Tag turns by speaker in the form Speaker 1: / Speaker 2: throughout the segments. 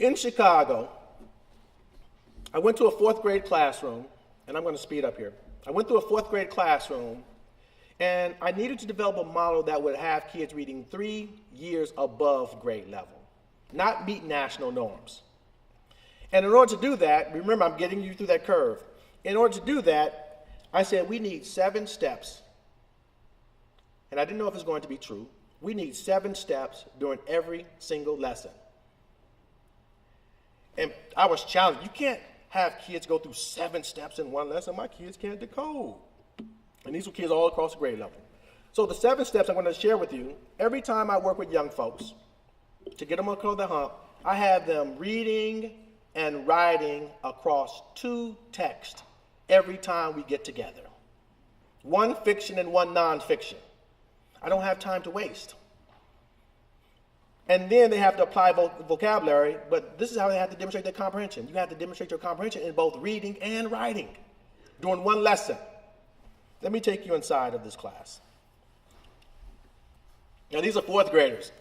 Speaker 1: In Chicago, I went to a fourth grade classroom, and I'm going to speed up here. I went to a fourth grade classroom, and I needed to develop a model that would have kids reading 3 years above grade level, not meet national norms. And in order to do that, remember I'm getting you through that curve. In order to do that, I said we need 7 steps. And I didn't know if it was going to be true. We need 7 steps during every single lesson. And I was challenged. You can't have kids go through 7 steps in one lesson. My kids can't decode. And these were kids all across the grade level. So the 7 steps I'm going to share with you, every time I work with young folks, to get them across the hump, I have them reading and writing across 2 texts every time we get together. 1 fiction and 1 nonfiction. I don't have time to waste. And then they have to apply vocabulary, but this is how they have to demonstrate their comprehension. You have to demonstrate your comprehension in both reading and writing during 1 lesson. Let me take you inside of this class. Now, these are 4th graders.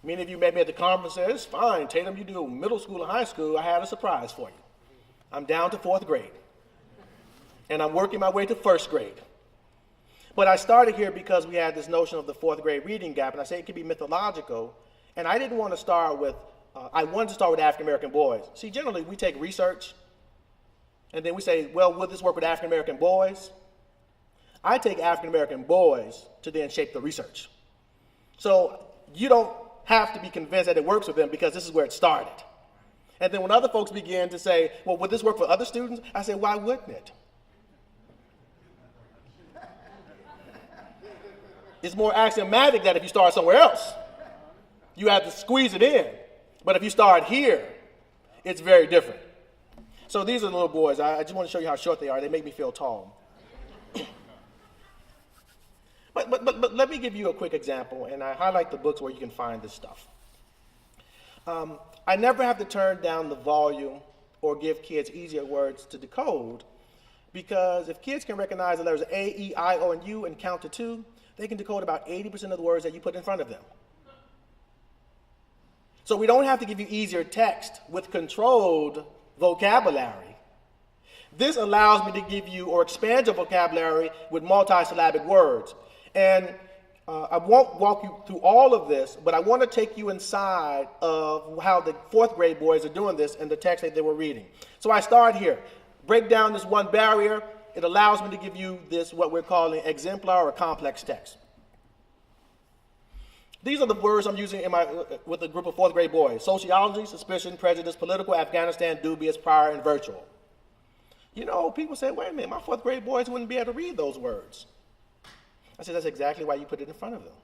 Speaker 1: Many of you met me at the conference and said, it's fine, Tatum, you do middle school and high school. I had a surprise for you. I'm down to 4th grade. And I'm working my way to 1st grade. But I started here because we had this notion of the 4th grade reading gap, and I say it could be mythological. And I didn't want to start with, I wanted to start with AfricanAmerican boys. See, generally we take research, and then we say, well, will this work with AfricanAmerican boys? I take AfricanAmerican boys to then shape the research. So you don't have to be convinced that it works with them because this is where it started. And then when other folks begin to say, well, would this work for other students? I say, why wouldn't it? It's more axiomatic that if you start somewhere else, you have to squeeze it in. But if you start here, it's very different. So these are the little boys. I just want to show you how short they are. They make me feel tall. But let me give you a quick example, and I highlight the books where you can find this stuff. I never have to turn down the volume or give kids easier words to decode, because if kids can recognize the letters A, E, I, O, and U and count to 2, they can decode about 80% of the words that you put in front of them. So we don't have to give you easier text with controlled vocabulary. This allows me to give you or expand your vocabulary with multisyllabic words. And I won't walk you through all of this, but I want to take you inside of how the 4th grade boys are doing this in the text that they were reading. So I start here. Break down this 1 barrier. It allows me to give you this, what we're calling exemplar or complex text. These are the words I'm using with a group of 4th grade boys. Sociology, suspicion, prejudice, political, Afghanistan, dubious, prior, and virtual. You know, people say, wait a minute, my 4th grade boys wouldn't be able to read those words. I said, that's exactly why you put it in front of them.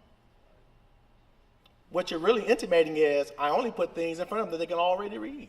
Speaker 1: What you're really intimating is, I only put things in front of them that they can already read.